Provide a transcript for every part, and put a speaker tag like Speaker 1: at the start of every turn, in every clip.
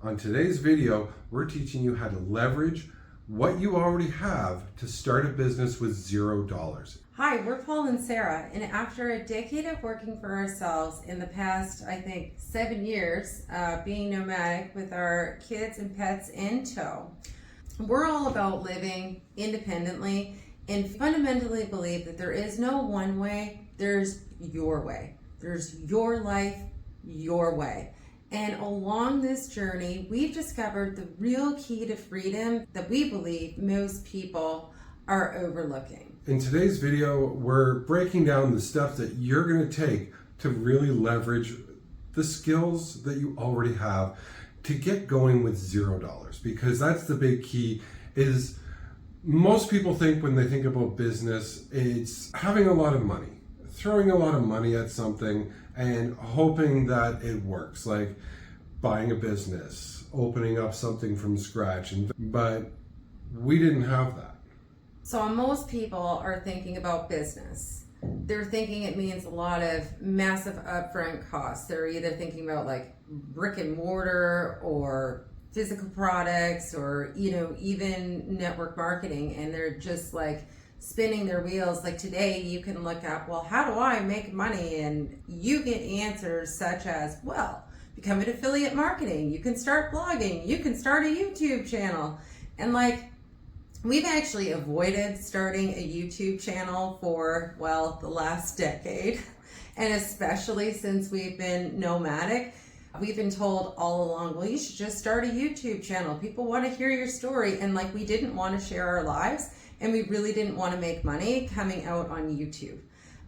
Speaker 1: On today's video, we're teaching you how to leverage what you already have to start a business with $0.
Speaker 2: Hi, we're Paul and Sarah, and after a decade of working for ourselves in the past, I think, 7 years, being nomadic with our kids and pets in tow, we're all about living independently and fundamentally believe that there is no one way, there's your way. There's your life, your way. And along this journey, we've discovered the real key to freedom that we believe most people are overlooking.
Speaker 1: In today's video, we're breaking down the steps that you're going to take to really leverage the skills that you already have to get going with $0, because that's the big key. Is most people think when they think about business, it's having a lot of money, throwing a lot of money at something and hoping that it works, like buying a business, opening up something from scratch. But we didn't have that.
Speaker 2: So most people are thinking about business. They're thinking it means a lot of massive upfront costs. They're either thinking about like brick and mortar or physical products or, even network marketing. And they're just like spinning their wheels. Like today you can look up, well, how do I make money? And you get answers such as, well, become an affiliate marketing. You can start blogging. You can start a YouTube channel. And like, we've actually avoided starting a YouTube channel for, well, the last decade. And especially since we've been nomadic, we've been told all along, well, you should just start a YouTube channel. People want to hear your story. And like, we didn't want to share our lives and we really didn't want to make money coming out on YouTube.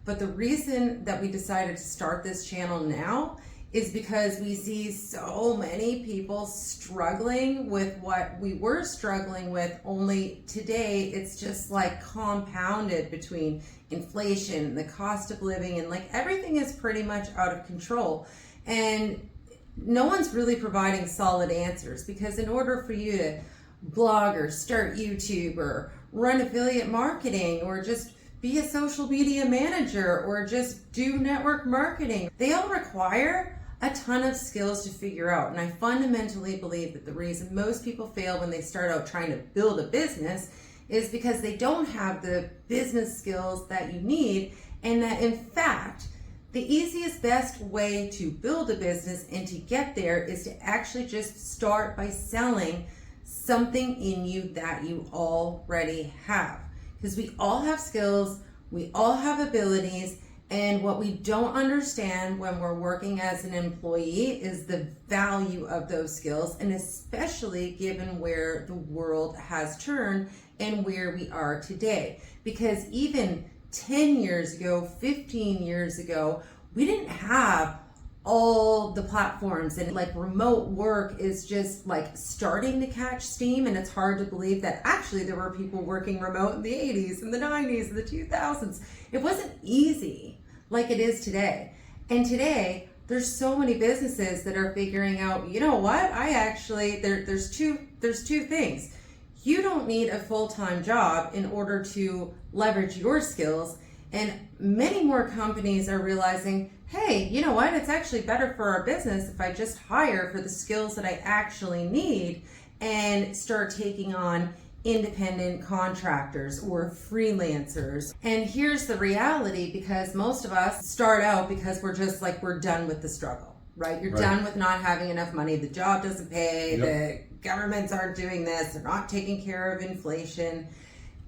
Speaker 2: But the reason that we decided to start this channel now is because we see so many people struggling with what we were struggling with, only today it's just like compounded between inflation, the cost of living, and like everything is pretty much out of control. And no one's really providing solid answers, because in order for you to blog or start YouTube or run affiliate marketing or just be a social media manager or just do network marketing, they all require a ton of skills to figure out. And I fundamentally believe that the reason most people fail when they start out trying to build a business is because they don't have the business skills that you need, and that in fact, the easiest, best way to build a business and to get there is to actually just start by selling something in you that you already have. Because we all have skills, we all have abilities, and what we don't understand when we're working as an employee is the value of those skills, and especially given where the world has turned and where we are today. Because even 10 years ago, 15 years ago, we didn't have all the platforms, and like remote work is just like starting to catch steam. And it's hard to believe that actually there were people working remote in the 80s and the 90s and the 2000s. It wasn't easy like it is today. And today there's so many businesses that are figuring out, you know what, there's two things. You don't need a full-time job in order to leverage your skills. And many more companies are realizing, hey, you know what, it's actually better for our business if I just hire for the skills that I actually need and start taking on independent contractors or freelancers. And here's the reality, because most of us start out because we're done with the struggle, right? You're done with not having enough money. The job doesn't pay. The governments aren't doing this. They're not taking care of inflation.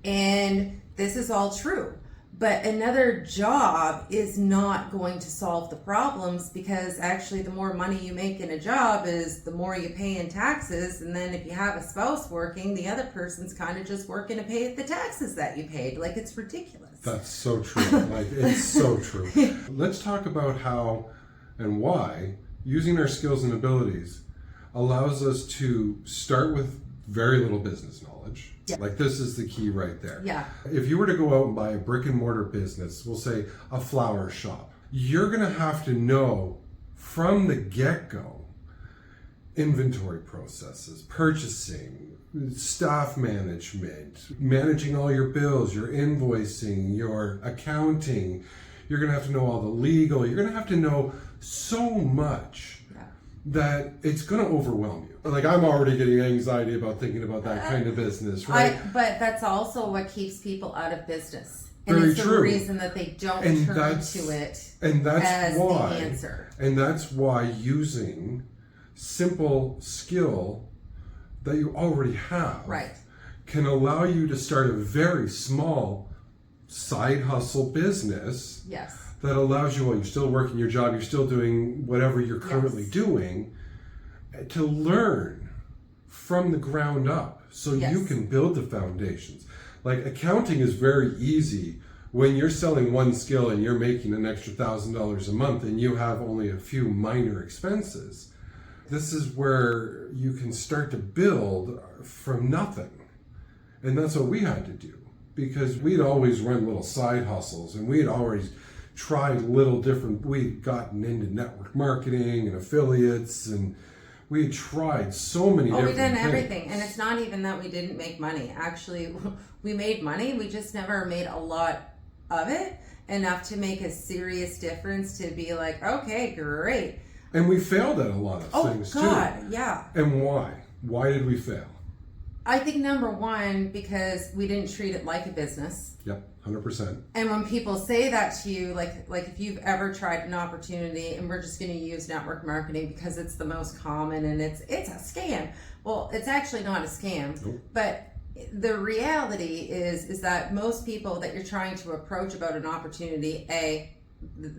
Speaker 2: And this is all true. But another job is not going to solve the problems, because actually the more money you make in a job is the more you pay in taxes. And then if you have a spouse working, the other person's kind of just working to pay the taxes that you paid. Like, it's ridiculous.
Speaker 1: That's so true. It's so true. Let's talk about how and why using our skills and abilities allows us to start with very little business knowledge.
Speaker 2: Yeah.
Speaker 1: Like, this is the key right there.
Speaker 2: Yeah.
Speaker 1: If you were to go out and buy a brick and mortar business, we'll say a flower shop, you're going to have to know from the get-go inventory processes, purchasing, staff management, managing all your bills, your invoicing, your accounting. You're going to have to know all the legal. You're going to have to know so much that it's going to overwhelm you. Like, I'm already getting anxiety about thinking about that kind of business, right?
Speaker 2: But that's also what keeps people out of business. And
Speaker 1: Very
Speaker 2: it's
Speaker 1: true.
Speaker 2: the reason that they don't turn to it as the answer.
Speaker 1: And that's why using simple skill that you already have
Speaker 2: right.
Speaker 1: can allow you to start a very small side hustle business.
Speaker 2: Yes.
Speaker 1: That allows you, while you're still working your job, you're still doing whatever you're currently
Speaker 2: yes.
Speaker 1: doing, to learn from the ground up so
Speaker 2: yes.
Speaker 1: you can build the foundations. Like, accounting is very easy when you're selling one skill and you're making an extra $1,000 a month and you have only a few minor expenses. This is where you can start to build from nothing. And that's what we had to do, because we'd always run little side hustles and we'd always tried little different, we'd gotten into network marketing and affiliates, and we tried so many different things.
Speaker 2: We've done everything. And it's not even that we didn't make money. Actually, we made money. We just never made a lot of it, enough to make a serious difference to be like, okay, great.
Speaker 1: And we failed at a lot of things too. Oh
Speaker 2: God, yeah.
Speaker 1: And why? Why did we fail?
Speaker 2: I think number one, because we didn't treat it like a business.
Speaker 1: Yep, 100%.
Speaker 2: And when people say that to you, like if you've ever tried an opportunity, and we're just going to use network marketing because it's the most common and it's a scam. Well, it's actually not a scam,
Speaker 1: Nope.
Speaker 2: but the reality is that most people that you're trying to approach about an opportunity,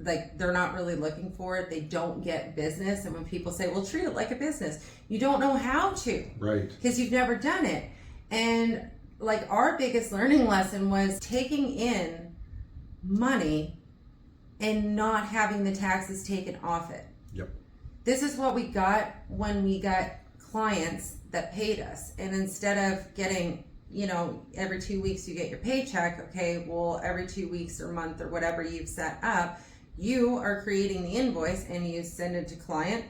Speaker 2: like, they're not really looking for it. They don't get business. And when people say, well, treat it like a business, you don't know how to.
Speaker 1: Right.
Speaker 2: Because you've never done it. And like, our biggest learning lesson was taking in money and not having the taxes taken off it.
Speaker 1: Yep.
Speaker 2: This is what we got when we got clients that paid us. And instead of getting, every 2 weeks you get your paycheck, okay, well, every 2 weeks or month or whatever you've set up, you are creating the invoice and you send it to client.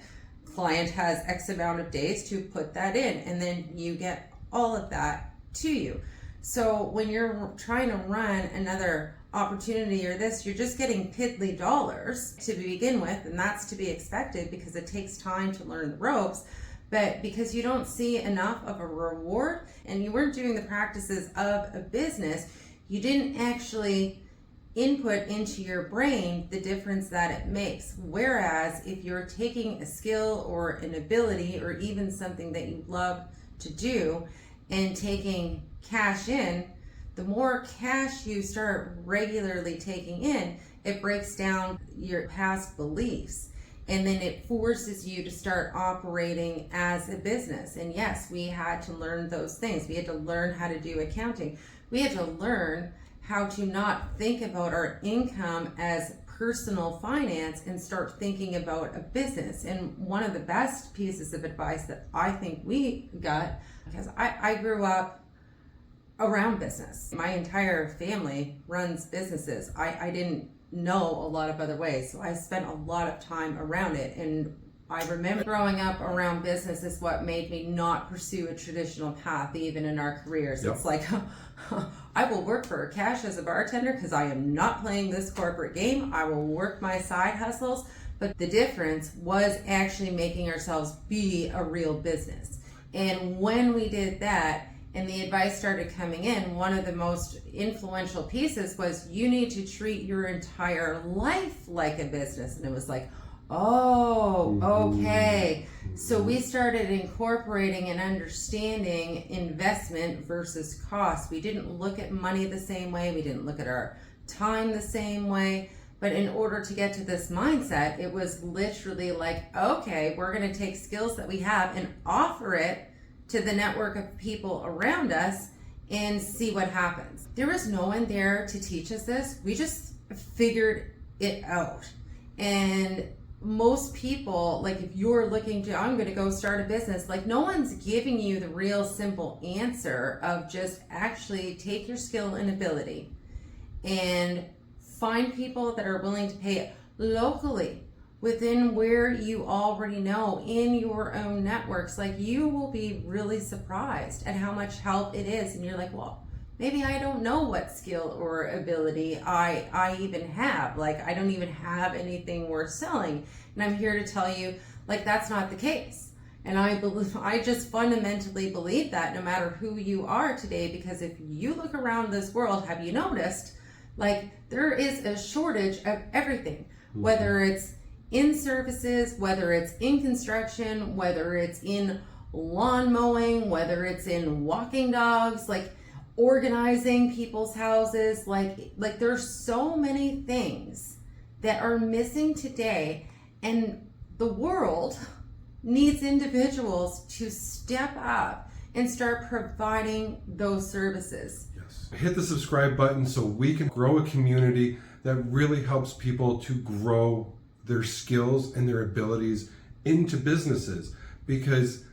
Speaker 2: Client has X amount of days to put that in, and then you get all of that to you. So when you're trying to run another opportunity or this, you're just getting piddly dollars to begin with, and that's to be expected because it takes time to learn the ropes. But because you don't see enough of a reward and you weren't doing the practices of a business, you didn't actually input into your brain the difference that it makes. Whereas if you're taking a skill or an ability or even something that you love to do and taking cash in, the more cash you start regularly taking in, it breaks down your past beliefs. And then it forces you to start operating as a business. And yes, we had to learn those things. We had to learn how to do accounting. We had to learn how to not think about our income as personal finance and start thinking about a business. And one of the best pieces of advice that I think we got, because I grew up around business. My entire family runs businesses. I didn't know a lot of other ways, so I spent a lot of time around it. And I remember growing up around business is what made me not pursue a traditional path even in our careers. Yep. It's like, I will work for cash as a bartender because I am not playing this corporate game. I will work my side hustles. But the difference was actually making ourselves be a real business. And when we did that, and the advice started coming in, one of the most influential pieces was you need to treat your entire life like a business. And it was like, oh, okay. So we started incorporating and understanding investment versus cost. We didn't look at money the same way. We didn't look at our time the same way. But in order to get to this mindset, it was literally like, okay, we're going to take skills that we have and offer it to the network of people around us and see what happens. There was no one there to teach us this. We just figured it out. And most people, like, if you're looking to, I'm going to go start a business, like, no one's giving you the real simple answer of just actually take your skill and ability and find people that are willing to pay it locally within where you already know in your own networks. Like, you will be really surprised at how much help it is. And you're like, well, maybe I don't know what skill or ability I even have. Like, I don't even have anything worth selling. And I'm here to tell you, like, that's not the case. And I just fundamentally believe that no matter who you are today, because if you look around this world, have you noticed, like, there is a shortage of everything, whether it's in services, whether it's in construction, whether it's in lawn mowing, whether it's in walking dogs, like organizing people's houses, like there's so many things that are missing today, and the world needs individuals to step up and start providing those services.
Speaker 1: Yes. Hit the subscribe button so we can grow a community that really helps people to grow their skills and their abilities into businesses. Because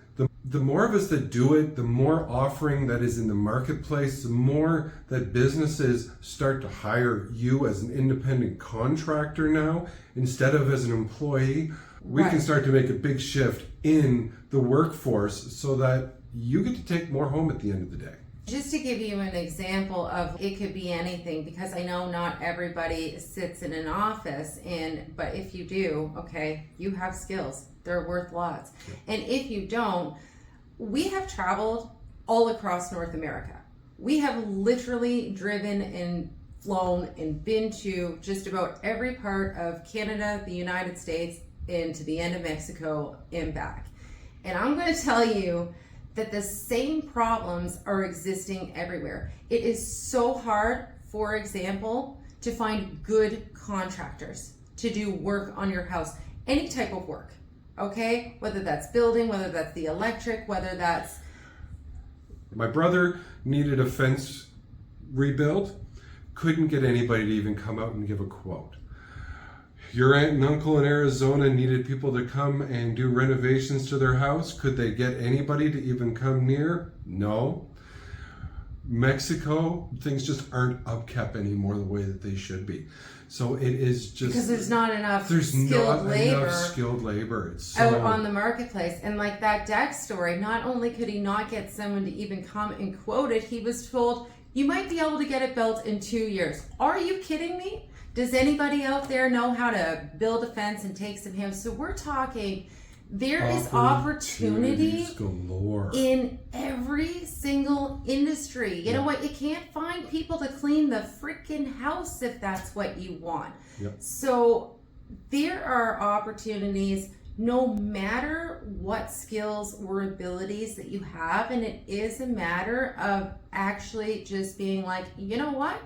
Speaker 1: the more of us that do it, the more offering that is in the marketplace, the more that businesses start to hire you as an independent contractor now instead of as an employee. We can start to make a big shift in the workforce so that you get to take more home at the end of the day.
Speaker 2: Just to give you an example of, it could be anything, because I know not everybody sits in an office, but if you do, okay, you have skills. They're worth lots. Yeah. And if you don't, we have traveled all across North America. We have literally driven and flown and been to just about every part of Canada, the United States, and to the end of Mexico and back. And I'm going to tell you that the same problems are existing everywhere. It is so hard, for example, to find good contractors to do work on your house, any type of work, okay? Whether that's building, whether that's the electric, whether that's...
Speaker 1: My brother needed a fence rebuild, couldn't get anybody to even come out and give a quote. Your aunt and uncle in Arizona needed people to come and do renovations to their house. Could they get anybody to even come near? No. Mexico, things just aren't upkept anymore the way that they should be. So it is just...
Speaker 2: Because there's not enough
Speaker 1: skilled labor. It's so...
Speaker 2: out on the marketplace. And like that Dex story, not only could he not get someone to even come and quote it, he was told, you might be able to get it built in 2 years. Are you kidding me? Does anybody out there know how to build a fence and take some hands? So we're talking, there is opportunity
Speaker 1: galore
Speaker 2: in every single industry. You know what? You can't find people to clean the freaking house if that's what you want.
Speaker 1: Yep.
Speaker 2: So there are opportunities no matter what skills or abilities that you have. And it is a matter of actually just being like, you know what?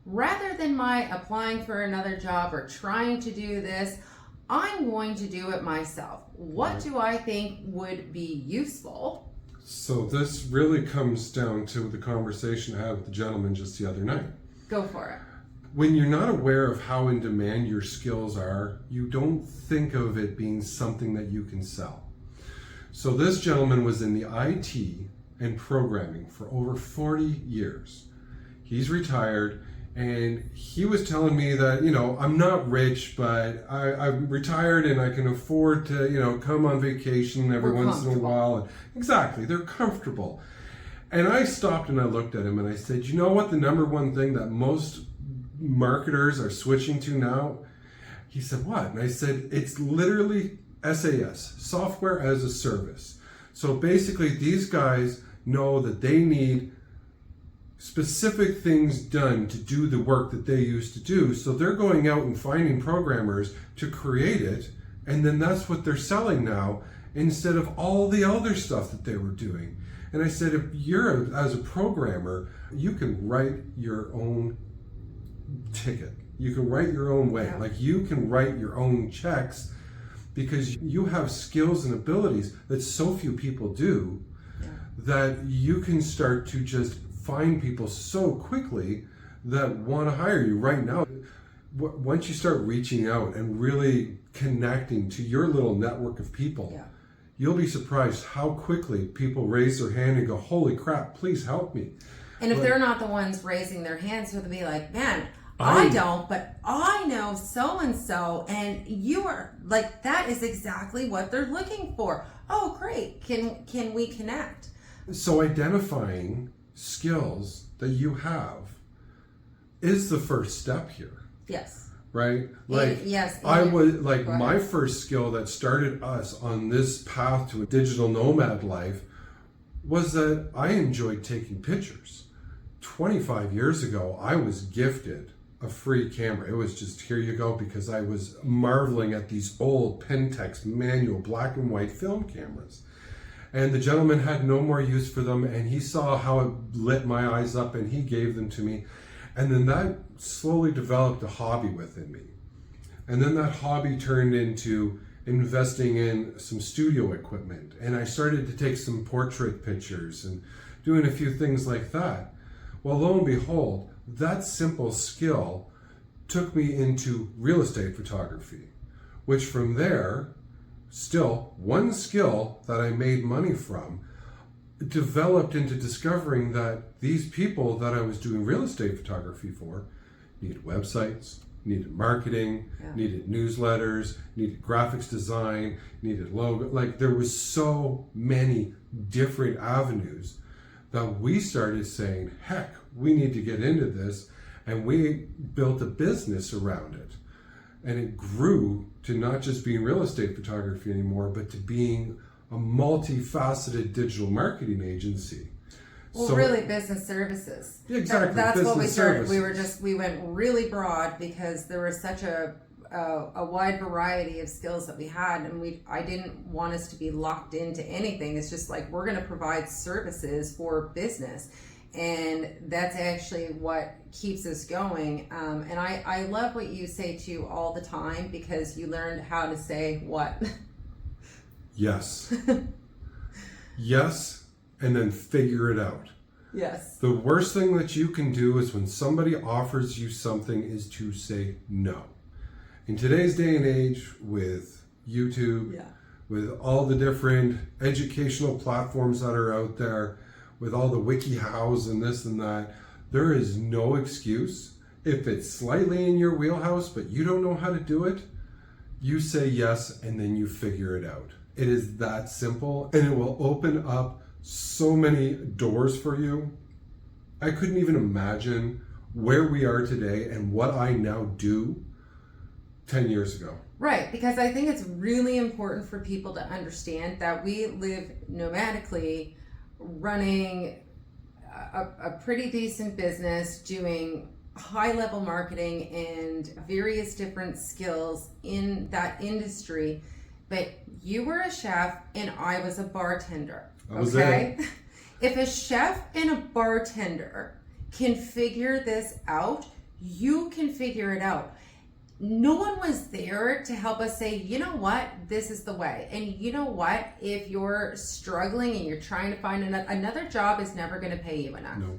Speaker 2: Rather than my applying for another job or trying to do this, I'm going to do it myself. What do I think would be useful?
Speaker 1: So this really comes down to the conversation I had with the gentleman just the other night.
Speaker 2: Go for it.
Speaker 1: When you're not aware of how in demand your skills are, you don't think of it being something that you can sell. So this gentleman was in the IT and programming for over 40 years. He's retired. And he was telling me that, I'm not rich, but I'm retired and I can afford to, come on vacation every once in a while. And exactly, they're comfortable. And I stopped and I looked at him and I said, you know what the number one thing that most marketers are switching to now? He said, what? And I said, it's literally SAS, software as a service. So basically these guys know that they need specific things done to do the work that they used to do. So they're going out and finding programmers to create it, and then that's what they're selling now instead of all the other stuff that they were doing. And I said, if you're as a programmer, you can write your own ticket. You can write your own way. Like you can write your own checks because you have skills and abilities that so few people do that you can start to just find people so quickly that want to hire you right now. Once you start reaching out and really connecting to your little network of people, you'll be surprised how quickly people raise their hand and go, holy crap, please help me.
Speaker 2: And if they're not the ones raising their hands, so they'll be like, man, I don't, but I know so-and-so, and you are like, that is exactly what they're looking for. Oh, great. Can we connect?
Speaker 1: So identifying skills that you have is the first step here.
Speaker 2: Yes.
Speaker 1: right?
Speaker 2: Yes.
Speaker 1: I was like, my first skill that started us on this path to a digital nomad life was that I enjoyed taking pictures. 25 years ago, I was gifted a free camera. It was just, here you go, because I was marveling at these old Pentax manual black and white film cameras. And the gentleman had no more use for them, and he saw how it lit my eyes up, and he gave them to me. And then that slowly developed a hobby within me. And then that hobby turned into investing in some studio equipment. And I started to take some portrait pictures and doing a few things like that. Well, lo and behold, that simple skill took me into real estate photography, which from there, still one skill that I made money from, developed into discovering that these people that I was doing real estate photography for needed websites, needed marketing, needed newsletters, needed graphics design, needed logo. Like, there was so many different avenues that we started saying, heck, we need to get into this. And we built a business around it. And it grew to not just being real estate photography anymore, but to being a multifaceted digital marketing agency.
Speaker 2: Well, so, really business services.
Speaker 1: Exactly.
Speaker 2: That's
Speaker 1: business
Speaker 2: what we started.
Speaker 1: Services.
Speaker 2: We went really broad because there was such a wide variety of skills that we had, and I didn't want us to be locked into anything. It's just like, we're going to provide services for business. And that's actually what keeps us going. And I love what you say too all the time, because you learned how to say what?
Speaker 1: Yes. Yes, and then figure it out.
Speaker 2: Yes.
Speaker 1: The worst thing that you can do is when somebody offers you something is to say no. In today's day and age, with YouTube, with all the different educational platforms that are out there, with all the WikiHows and this and that, there is no excuse. If it's slightly in your wheelhouse, but you don't know how to do it, you say yes, and then you figure it out. It is that simple, and it will open up so many doors for you. I couldn't even imagine where we are today and what I now do 10 years ago.
Speaker 2: Right, because I think it's really important for people to understand that we live nomadically, running a pretty decent business, doing high-level marketing and various different skills in that industry. But you were a chef and I was a bartender. Okay? If a chef and a bartender can figure this out, you can figure it out. No one was there to help us say, you know what, this is the way. And you know what, if you're struggling and you're trying to find another job is never going to pay you enough.
Speaker 1: No.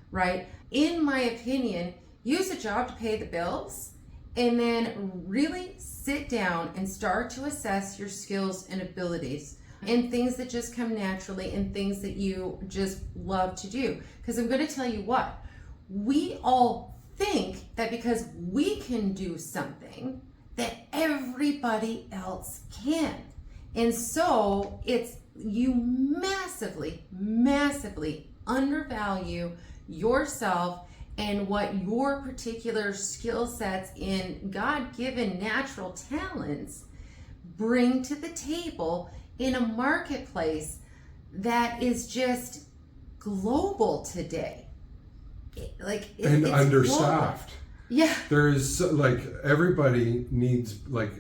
Speaker 2: Right? In my opinion, use a job to pay the bills, and then really sit down and start to assess your skills and abilities and things that just come naturally and things that you just love to do. Because I'm going to tell you what, we all think that because we can do something that everybody else can. And so you massively undervalue yourself and what your particular skill sets in God-given natural talents bring to the table in a marketplace that is just global today.
Speaker 1: And understaffed.
Speaker 2: Global. Yeah.
Speaker 1: There is, like, everybody needs, like,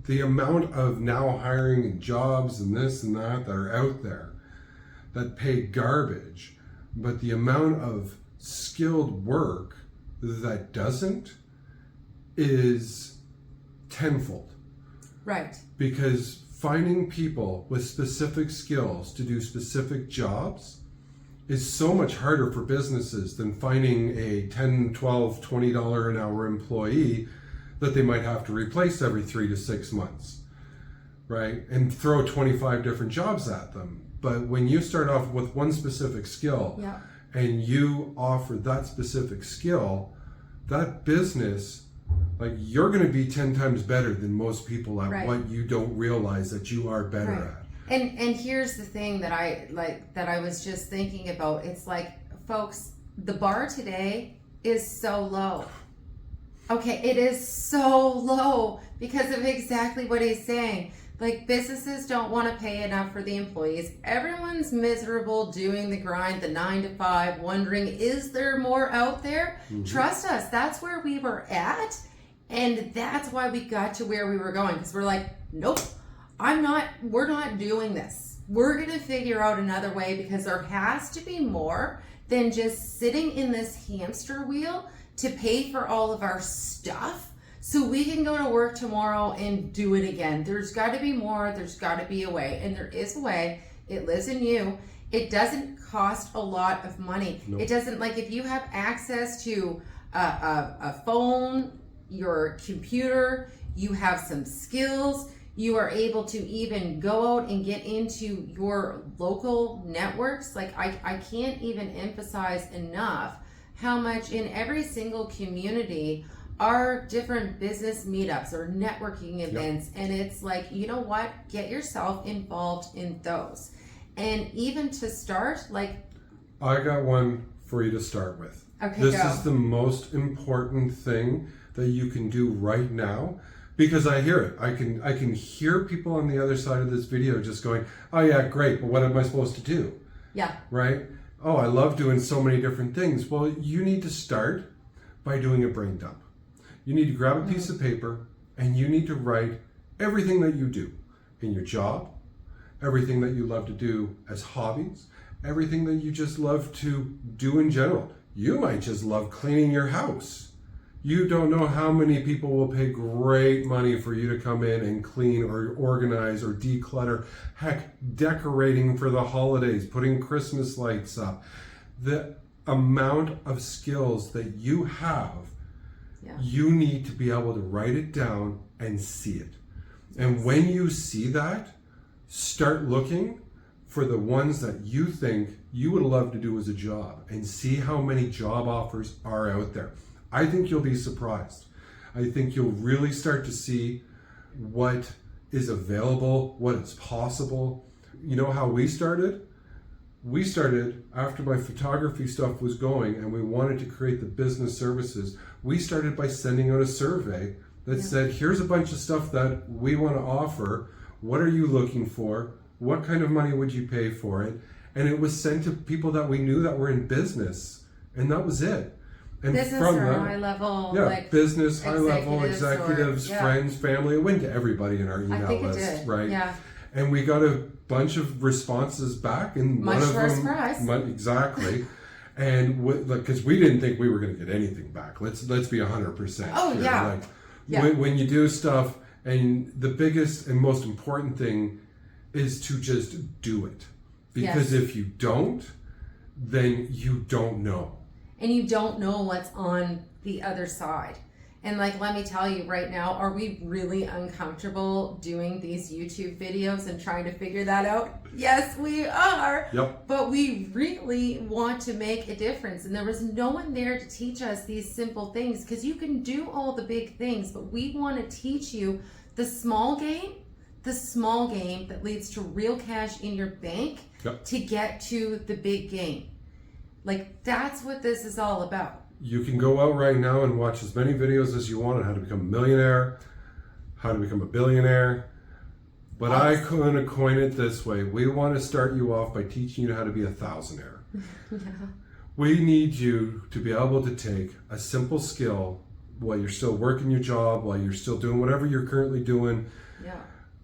Speaker 1: the amount of now hiring jobs and this and that are out there that pay garbage, but the amount of skilled work that doesn't is tenfold.
Speaker 2: Right.
Speaker 1: Because finding people with specific skills to do specific jobs is so much harder for businesses than finding a $10, $12, $20 an hour employee that they might have to replace every 3 to 6 months, right? And throw 25 different jobs at them. But when you start off with one specific skill and you offer that specific skill, that business, like, you're going to be 10 times better than most people at what you don't realize that you are better at.
Speaker 2: And here's the thing that I was just thinking about. It's like, folks, the bar today is so low. Okay, it is so low because of exactly what he's saying. Like, businesses don't want to pay enough for the employees. Everyone's miserable doing the grind, the 9 to 5, wondering, is there more out there? Trust us, that's where we were at. And that's why we got to where we were going. Because we're like, nope, we're not doing this. We're going to figure out another way, because there has to be more than just sitting in this hamster wheel to pay for all of our stuff so we can go to work tomorrow and do it again. There's got to be more. There's got to be a way. And there is a way. It lives in you. It doesn't cost a lot of money. Nope. It doesn't, like, if you have access to a phone, your computer, you have some skills, you are able to even go out and get into your local networks. Like, I can't even emphasize enough how much in every single community are different business meetups or networking events. Yep. And it's like, you know what? Get yourself involved in those. And even to start, like...
Speaker 1: I got one for you to start with.
Speaker 2: Okay,
Speaker 1: This is the most important thing that you can do right now, because I hear it. I can hear people on the other side of this video just going, oh yeah, great, but what am I supposed to do?
Speaker 2: Yeah.
Speaker 1: Right? Oh, I love doing so many different things. Well, you need to start by doing a brain dump. You need to grab a piece of paper and you need to write everything that you do in your job, everything that you love to do as hobbies, everything that you just love to do in general. You might just love cleaning your house. You don't know how many people will pay great money for you to come in and clean or organize or declutter. Heck, decorating for the holidays, putting Christmas lights up. The amount of skills that you have, you need to be able to write it down and see it. And when you see that, start looking for the ones that you think you would love to do as a job and see how many job offers are out there. I think you'll be surprised. I think you'll really start to see what is available, what is possible. You know how we started? We started after my photography stuff was going and we wanted to create the business services. We started by sending out a survey that said, here's a bunch of stuff that we want to offer. What are you looking for? What kind of money would you pay for it? And it was sent to people that we knew that were in business. And that was it. And
Speaker 2: business
Speaker 1: from
Speaker 2: or
Speaker 1: that,
Speaker 2: high level,
Speaker 1: like business, high level, executives, friends, family. It went to everybody in our email list, right?
Speaker 2: Yeah.
Speaker 1: And we got a bunch of responses back, and
Speaker 2: much
Speaker 1: one of
Speaker 2: to our
Speaker 1: them,
Speaker 2: surprise,
Speaker 1: exactly. And because we didn't think we were going to get anything back. Let's be 100%.
Speaker 2: Oh
Speaker 1: here.
Speaker 2: yeah.
Speaker 1: When you do stuff, and the biggest and most important thing is to just do it, because if you don't, then you don't know.
Speaker 2: And you don't know what's on the other side. And like, let me tell you right now, are we really uncomfortable doing these YouTube videos and trying to figure that out? Yes, we are.
Speaker 1: Yep.
Speaker 2: But we really want to make a difference. And there was no one there to teach us these simple things, because you can do all the big things, but we want to teach you the small game that leads to real cash in your bank to get to the big game. Like, that's what this is all about.
Speaker 1: You can go out right now and watch as many videos as you want on how to become a millionaire, how to become a billionaire. But I couldn't coin it this way. We want to start you off by teaching you how to be a thousandaire. We need you to be able to take a simple skill while you're still working your job, while you're still doing whatever you're currently doing,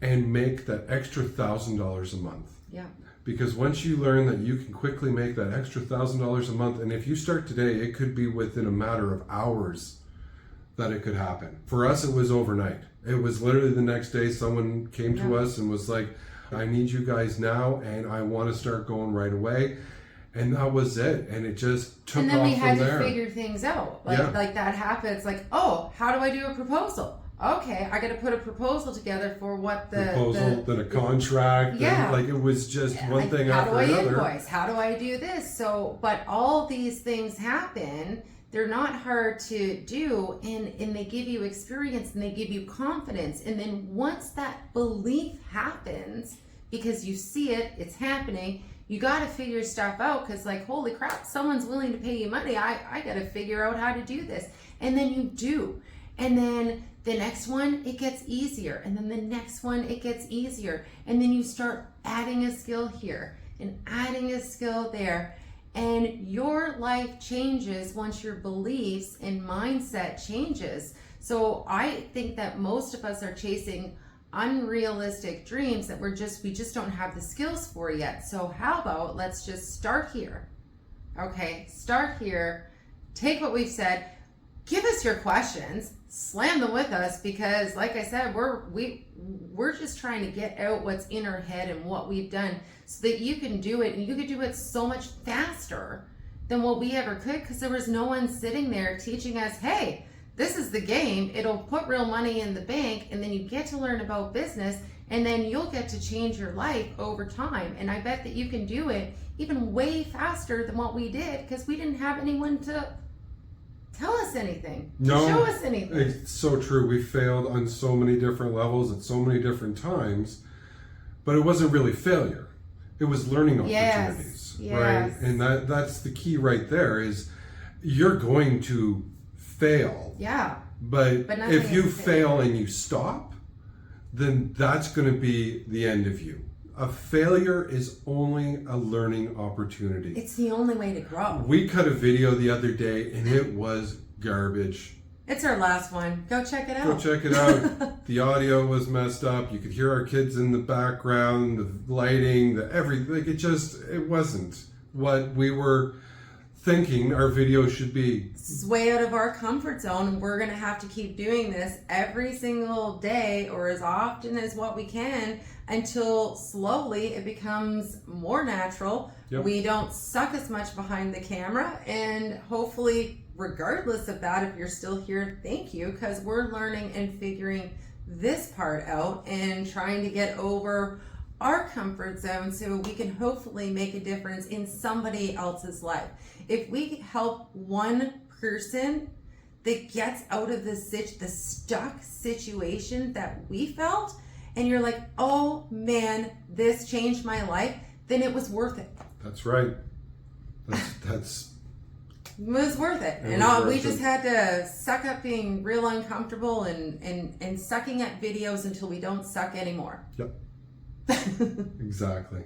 Speaker 1: and make that extra $1,000 a month.
Speaker 2: Yeah.
Speaker 1: Because once you learn that you can quickly make that extra $1,000 a month, and if you start today, it could be within a matter of hours that it could happen. For us, it was overnight. It was literally the next day someone came to us and was like, I need you guys now, and I want to start going right away. And that was it. And it just took off from there.
Speaker 2: And then we had to figure things out. Like that happens. Like, oh, how do I do a proposal? Okay, I got to put a proposal together for what the
Speaker 1: proposal, then a contract. Like, it was just one thing after another. How do I invoice?
Speaker 2: How do I do this? So, but all these things happen. They're not hard to do, and they give you experience and they give you confidence. And then once that belief happens, because you see it, it's happening, you got to figure stuff out, because like, holy crap, someone's willing to pay you money. I got to figure out how to do this. And then you do. And then the next one, it gets easier. And then the next one, it gets easier. And then you start adding a skill here and adding a skill there. And your life changes once your beliefs and mindset changes. So I think that most of us are chasing unrealistic dreams that we just don't have the skills for yet. So how about let's just start here. Okay, start here. Take what we've said. Give us your questions. Slam them with us, because like I said, we're just trying to get out what's in our head and what we've done so that you can do it, and you can do it so much faster than what we ever could, because there was no one sitting there teaching us, hey, this is the game. It'll put real money in the bank, and then you get to learn about business, and then you'll get to change your life over time. And I bet that you can do it even way faster than what we did, because we didn't have anyone to tell us anything, to show us anything.
Speaker 1: It's so true. We failed on so many different levels at so many different times, but it wasn't really failure. It was learning opportunities, right? And that's the key right there, is you're going to fail.
Speaker 2: Yeah.
Speaker 1: But if you fail and you stop, then that's going to be the end of you. A failure is only a learning opportunity.
Speaker 2: It's the only way to grow.
Speaker 1: We cut a video the other day and it was garbage.
Speaker 2: It's our last one. Go check it out.
Speaker 1: Go check it out. The audio was messed up. You could hear our kids in the background, the lighting, it wasn't what we were thinking our video should be.
Speaker 2: It's way out of our comfort zone, and we're going to have to keep doing this every single day, or as often as what we can, until slowly it becomes more natural. Yep. We don't suck as much behind the camera, and hopefully, regardless of that, if you're still here, thank you, because we're learning and figuring this part out and trying to get over our comfort zone so we can hopefully make a difference in somebody else's life. If we help one person that gets out of the stuck situation that we felt, and you're like, oh man, this changed my life, then it was worth it.
Speaker 1: That's right. That's
Speaker 2: it was worth it. We just had to suck up being real uncomfortable and sucking at videos until we don't suck anymore.
Speaker 1: Yep. Exactly.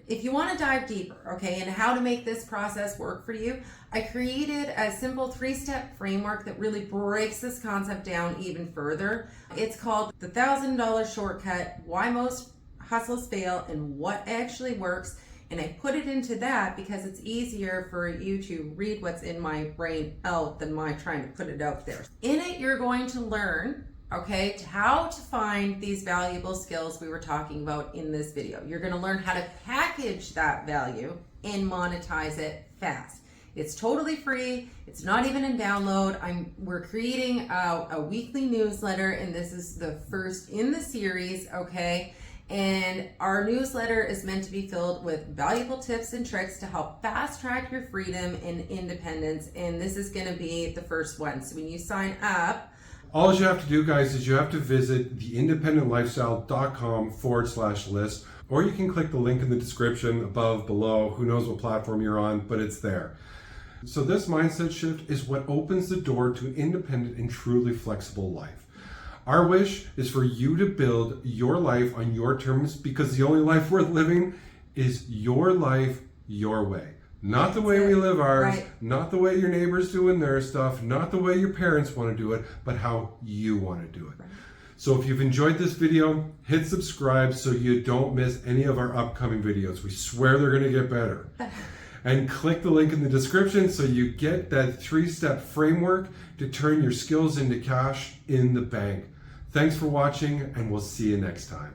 Speaker 2: If you want to dive deeper, okay, and how to make this process work for you, I created a simple 3-step framework that really breaks this concept down even further. It's called the $1,000 Shortcut: Why Most Hustles Fail and What Actually Works. And I put it into that because it's easier for you to read what's in my brain out than my trying to put it out there. In it, you're going to learn, okay, how to find these valuable skills we were talking about in this video. You're going to learn how to package that value and monetize it fast. It's totally free. It's not even in download. We're creating a weekly newsletter, and this is the first in the series, okay? And our newsletter is meant to be filled with valuable tips and tricks to help fast track your freedom and independence. And this is going to be the first one. So when you sign up,
Speaker 1: all you have to do, guys, is you have to visit theindependentlifestyle.com/list, or you can click the link in the description above, below. Who knows what platform you're on, but it's there. So this mindset shift is what opens the door to an independent and truly flexible life. Our wish is for you to build your life on your terms, because the only life worth living is your life, your way. Not the way we live ours, right. Not the way your neighbor's doing their stuff, not the way your parents want to do it, but how you want to do it. Right. So if you've enjoyed this video, hit subscribe so you don't miss any of our upcoming videos. We swear they're going to get better. And click the link in the description so you get that 3-step framework to turn your skills into cash in the bank. Thanks for watching, and we'll see you next time.